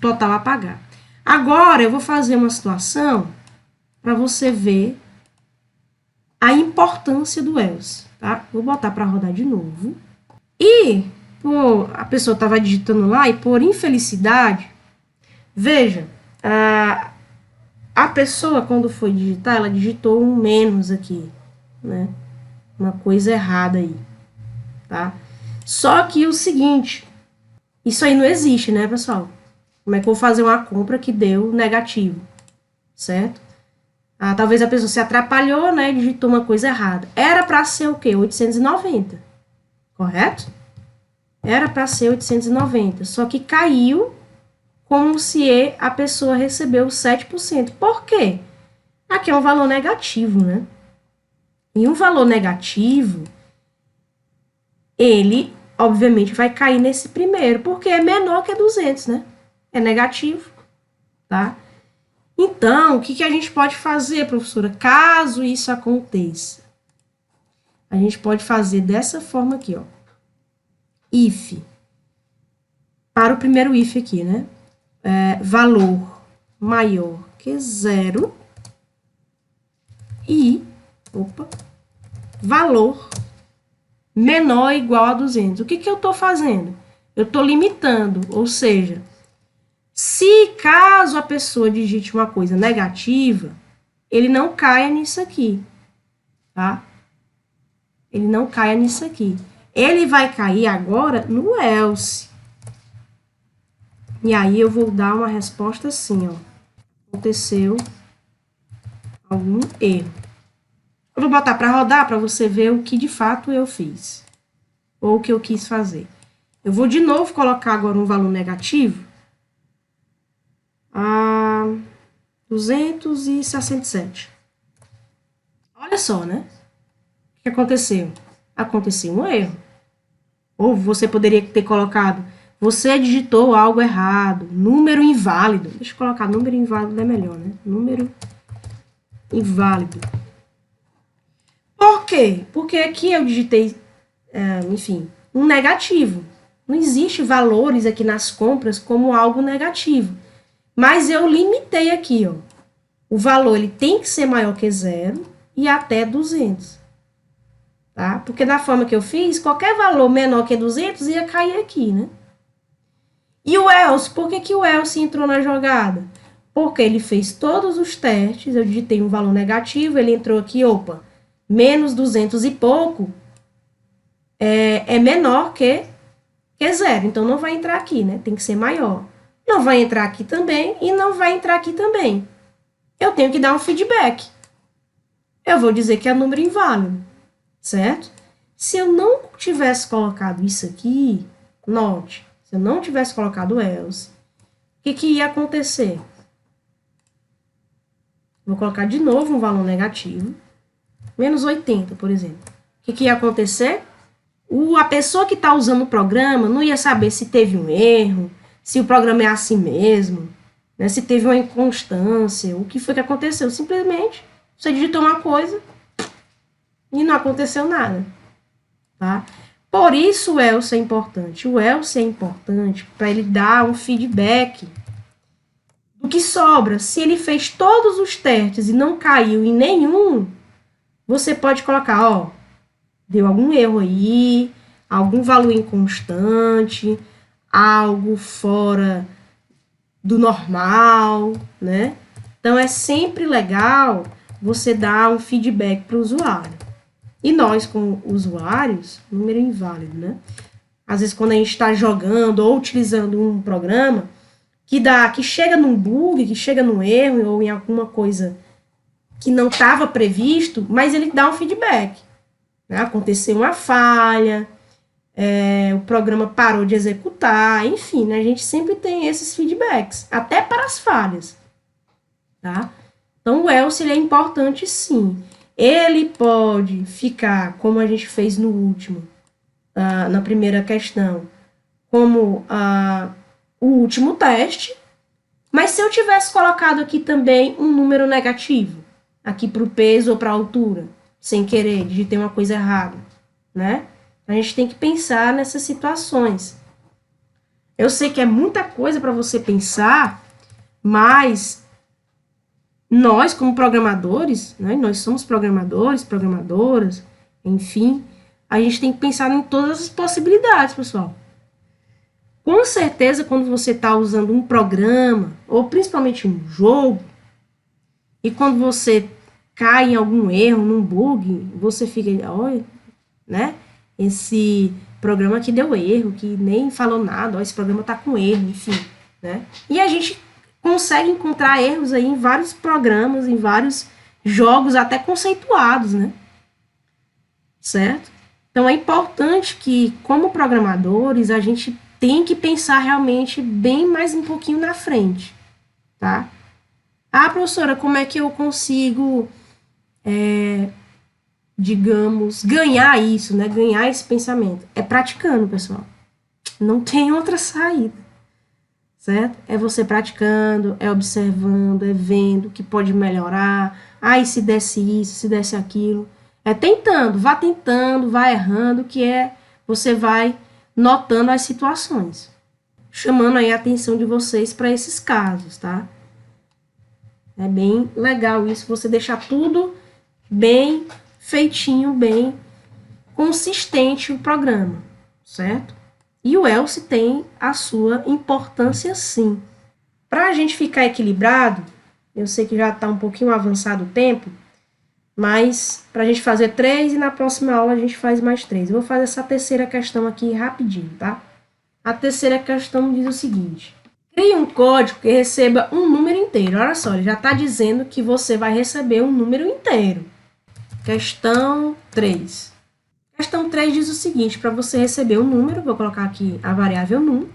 total a pagar. Agora, eu vou fazer uma situação para você ver a importância do else, tá? Vou botar para rodar de novo. E a pessoa estava digitando lá e por infelicidade, veja, a pessoa quando foi digitar, ela digitou um menos aqui, né? Uma coisa errada aí, tá? Só que o seguinte, isso aí não existe, né, pessoal? Como é que eu vou fazer uma compra que deu negativo, certo? Talvez a pessoa se atrapalhou, né, e digitou uma coisa errada. Era para ser o quê? 890, correto? Era para ser 890, só que caiu como se a pessoa recebeu 7%. Por quê? Aqui é um valor negativo, né? E um valor negativo, ele, obviamente, vai cair nesse primeiro, porque é menor que 200, né? É negativo, tá? Então, o que a gente pode fazer, professora, caso isso aconteça? A gente pode fazer dessa forma aqui, ó. If. Para o primeiro if aqui, né? Valor maior que 0 e, valor menor ou igual a 200. O que eu estou fazendo? Eu estou limitando, ou seja, se caso a pessoa digite uma coisa negativa, ele não caia nisso aqui, tá? Ele não caia nisso aqui. Ele vai cair agora no else. E aí eu vou dar uma resposta assim, ó. Aconteceu algum erro. Eu vou botar para rodar para você ver o que de fato eu fiz. Ou o que eu quis fazer. Eu vou de novo colocar agora um valor negativo. 267. Olha só, né? O que aconteceu? Aconteceu um erro. Ou você poderia ter colocado, você digitou algo errado, número inválido. Deixa eu colocar número inválido, é melhor, né? Número inválido. Por quê? Porque aqui eu digitei, enfim, um negativo. Não existe valores aqui nas compras como algo negativo. Mas eu limitei aqui, ó. O valor ele tem que ser maior que 0 e até 200. tá? Porque da forma que eu fiz, qualquer valor menor que 200 ia cair aqui, né? E o else, por que o else entrou na jogada? Porque ele fez todos os testes, eu digitei um valor negativo, ele entrou aqui, opa, menos 200 e pouco é menor que zero, então não vai entrar aqui, né? Tem que ser maior. Não vai entrar aqui também e não vai entrar aqui também. Eu tenho que dar um feedback. Eu vou dizer que é número inválido, certo? Se eu não tivesse colocado isso aqui, note, se eu não tivesse colocado else, o que ia acontecer? Vou colocar de novo um valor negativo, menos 80, por exemplo. O que ia acontecer? A pessoa que está usando o programa não ia saber se teve um erro, se o programa é assim mesmo, né, se teve uma inconstância, o que foi que aconteceu. Simplesmente, você digitou uma coisa e não aconteceu nada. Tá? Por isso o else é importante. O else é importante para ele dar um feedback do que sobra. Se ele fez todos os testes e não caiu em nenhum, você pode colocar, ó, deu algum erro aí, algum valor inconstante, algo fora do normal, né? Então, é sempre legal você dar um feedback para o usuário. E nós, como usuários, número inválido, né? Às vezes, quando a gente está jogando ou utilizando um programa que chega num bug, que chega num erro ou em alguma coisa que não estava previsto, mas ele dá um feedback. Né? Aconteceu uma falha, o programa parou de executar, enfim, né? A gente sempre tem esses feedbacks, até para as falhas, tá? Então, o else ele é importante, sim. Ele pode ficar, como a gente fez no último, na primeira questão, como o último teste, mas se eu tivesse colocado aqui também um número negativo, aqui para o peso ou para a altura, sem querer, digitei uma coisa errada, né? A gente tem que pensar nessas situações. Eu sei que é muita coisa para você pensar, mas nós, como programadores, né, nós somos programadores, programadoras, enfim, a gente tem que pensar em todas as possibilidades, pessoal. Com certeza, quando você está usando um programa, ou principalmente um jogo, e quando você cai em algum erro, num bug, você fica, olha, né? Esse programa que deu erro, que nem falou nada, ó, esse programa tá com erro, enfim, né? E a gente consegue encontrar erros aí em vários programas, em vários jogos até conceituados, né? Certo? Então é importante que, como programadores, a gente tem que pensar realmente bem mais um pouquinho na frente, tá? Ah, professora, como é que eu consigo, digamos, ganhar isso, né? Ganhar esse pensamento? É praticando, pessoal. Não tem outra saída, certo? É você praticando, é observando, é vendo o que pode melhorar. Ah, e se desse isso, se desse aquilo. É tentando, vá errando, você vai notando as situações. Chamando aí a atenção de vocês para esses casos, tá? É bem legal isso, você deixar tudo bem feitinho, bem consistente o programa, certo? E o else tem a sua importância, sim. Para a gente ficar equilibrado, eu sei que já está um pouquinho avançado o tempo, mas para a gente fazer 3 e na próxima aula a gente faz mais 3. Eu vou fazer essa terceira questão aqui rapidinho, tá? A terceira questão diz o seguinte: crie um código que receba um número inteiro. Olha só, ele já está dizendo que você vai receber um número inteiro. Questão 3. Questão 3 diz o seguinte: para você receber um número, vou colocar aqui a variável num,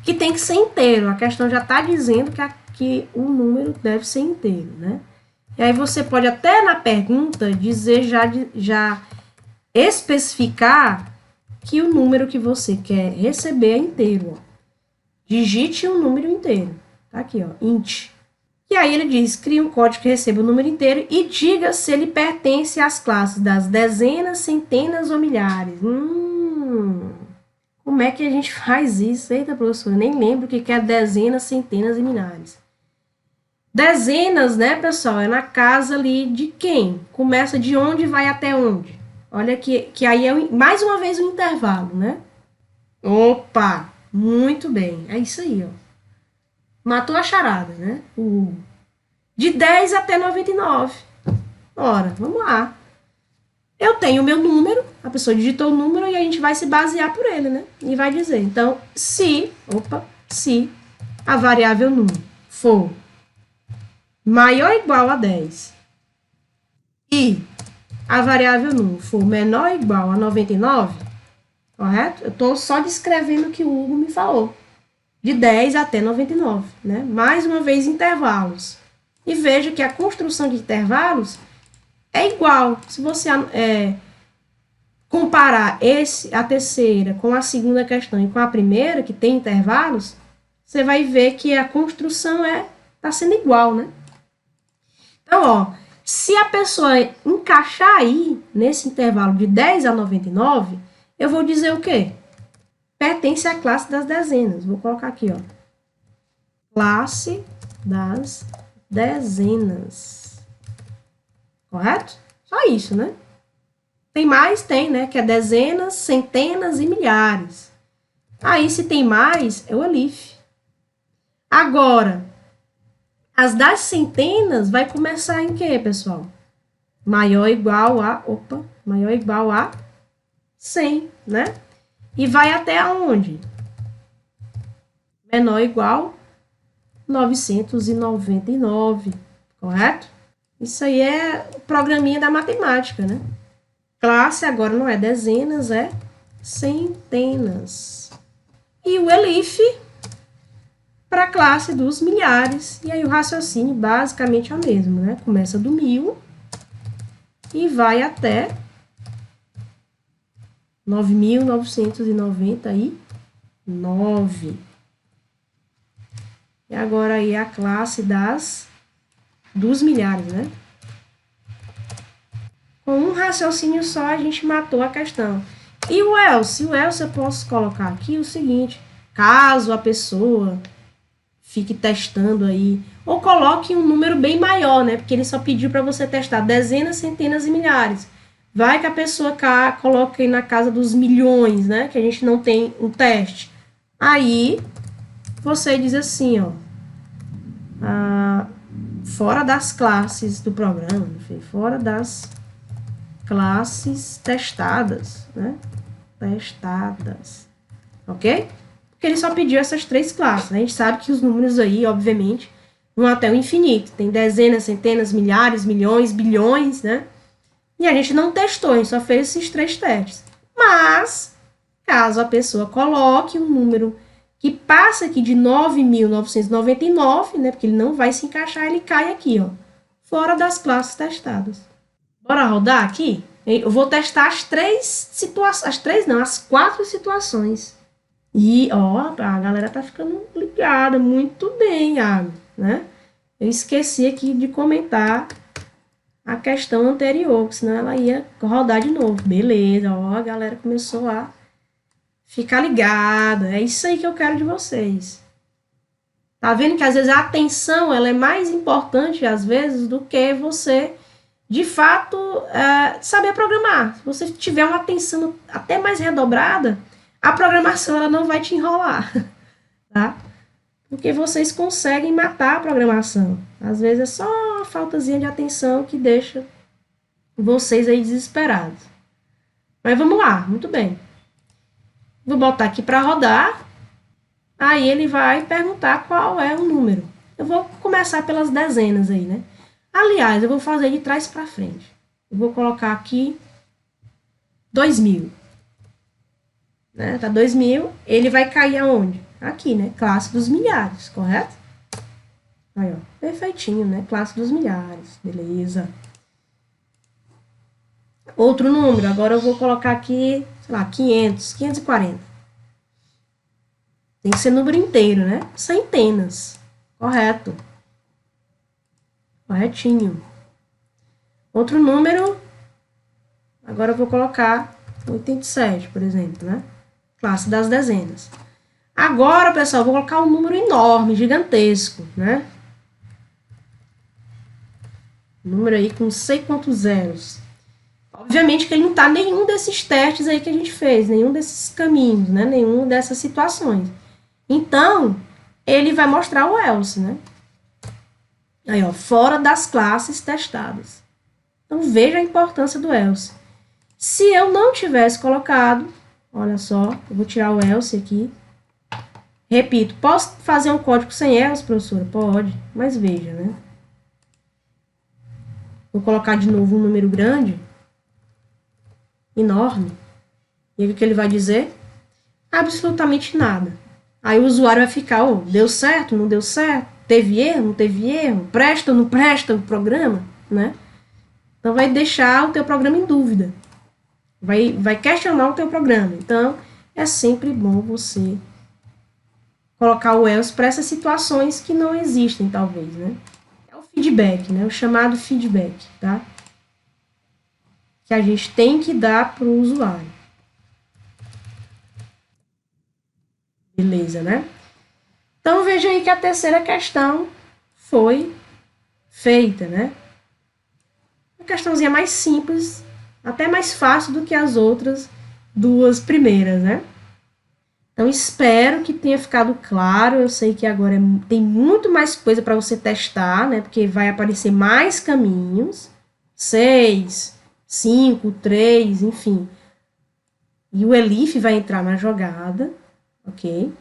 que tem que ser inteiro. A questão já está dizendo que o número deve ser inteiro, né? E aí você pode até na pergunta dizer, já especificar que o número que você quer receber é inteiro, ó. Digite um número inteiro. Tá aqui, ó, int. E aí ele diz, crie um código que receba o número inteiro e diga se ele pertence às classes das dezenas, centenas ou milhares. Como é que a gente faz isso? Eita, professor, nem lembro o que é dezenas, centenas e milhares. Dezenas, né, pessoal, é na casa ali de quem? Começa de onde e vai até onde? Olha que aí é mais uma vez o intervalo, né? Opa, muito bem. É isso aí, ó. Matou a charada, né? De 10 até 99. Ora, vamos lá. Eu tenho o meu número, a pessoa digitou o número e a gente vai se basear por ele, né? E vai dizer, então, se a variável número for maior ou igual a 10 e a variável número for menor ou igual a 99, correto? Eu estou só descrevendo o que o Hugo me falou. De 10 até 99, né? Mais uma vez, intervalos. E veja que a construção de intervalos é igual. Se você comparar a terceira com a segunda questão e com a primeira, que tem intervalos, você vai ver que a construção está sendo igual, né? Então, ó, se a pessoa encaixar aí, nesse intervalo de 10 a 99, eu vou dizer o quê? Pertence à classe das dezenas. Vou colocar aqui, ó. Classe das dezenas. Correto? Só isso, né? Tem mais? Tem, né? Que é dezenas, centenas e milhares. Aí, se tem mais, é o elif. Agora, as das centenas vai começar em quê, pessoal? Maior ou igual a 100, né? E vai até aonde? Menor ou igual a 999, correto? Isso aí é o programinha da matemática, né? Classe agora não é dezenas, é centenas. E o elif para a classe dos milhares. E aí o raciocínio basicamente é o mesmo, né? Começa do 1000 e vai até 9.999. E agora aí a classe dos milhares, né? Com um raciocínio só a gente matou a questão. E o else? O else eu posso colocar aqui o seguinte: caso a pessoa fique testando aí, ou coloque um número bem maior, né? Porque ele só pediu para você testar dezenas, centenas e milhares. Vai que a pessoa coloca aí na casa dos milhões, né? Que a gente não tem um teste. Aí, você diz assim, ó. Fora das classes do programa, fora das classes testadas, né? Testadas. Ok? Porque ele só pediu essas 3 classes, né? A gente sabe que os números aí, obviamente, vão até o infinito. Tem dezenas, centenas, milhares, milhões, bilhões, né? E a gente não testou, a gente só fez esses 3 testes. Mas, caso a pessoa coloque um número que passa aqui de 9.999, né? Porque ele não vai se encaixar, ele cai aqui, ó. Fora das classes testadas. Bora rodar aqui? Eu vou testar as 4 situações. E, ó, a galera tá ficando ligada muito bem, né? Eu esqueci aqui de comentar a questão anterior, senão ela ia rodar de novo. Beleza, ó, a galera começou a ficar ligada. É isso aí que eu quero de vocês. Tá vendo que às vezes a atenção ela é mais importante, às vezes, do que você, de fato, saber programar. Se você tiver uma atenção até mais redobrada, a programação ela não vai te enrolar, tá? Porque vocês conseguem matar a programação. Às vezes é só uma faltazinha de atenção que deixa vocês aí desesperados. Mas vamos lá, muito bem. Vou botar aqui para rodar. Aí ele vai perguntar qual é o número. Eu vou começar pelas dezenas aí, né? Aliás, eu vou fazer de trás para frente. Eu vou colocar aqui 2.000. Né? Tá 2.000, ele vai cair aonde? Aqui, né? Classe dos milhares, correto? Aí, ó, perfeitinho, né? Classe dos milhares, beleza. Outro número, agora eu vou colocar aqui, sei lá, 500, 540. Tem que ser número inteiro, né? Centenas, correto. Corretinho. Outro número, agora eu vou colocar 87, por exemplo, né? Classe das dezenas. Agora, pessoal, eu vou colocar um número enorme, gigantesco, né? Número aí com não sei quantos zeros. Obviamente que ele não está nenhum desses testes aí que a gente fez, nenhum desses caminhos, né? Nenhuma dessas situações. Então, ele vai mostrar o else, né? Aí, ó, fora das classes testadas. Então, veja a importância do else. Se eu não tivesse colocado, olha só, eu vou tirar o else aqui. Repito, posso fazer um código sem else, professora? Pode, mas veja, né? Vou colocar de novo um número grande, enorme. E o que ele vai dizer? Absolutamente nada. Aí o usuário vai ficar, oh, deu certo, não deu certo? Teve erro, não teve erro? Presta ou não presta o programa? Né? Então, vai deixar o teu programa em dúvida. Vai questionar o teu programa. Então, é sempre bom você colocar o else para essas situações que não existem, talvez, né? É o feedback, né? O chamado feedback, tá? Que a gente tem que dar para o usuário. Beleza, né? Então, veja aí que a terceira questão foi feita, né? Uma questãozinha mais simples, até mais fácil do que as outras duas primeiras, né? Então, espero que tenha ficado claro. Eu sei que agora tem muito mais coisa para você testar, né? Porque vai aparecer mais caminhos. 6, 5, 3, enfim. E o Elif vai entrar na jogada, ok?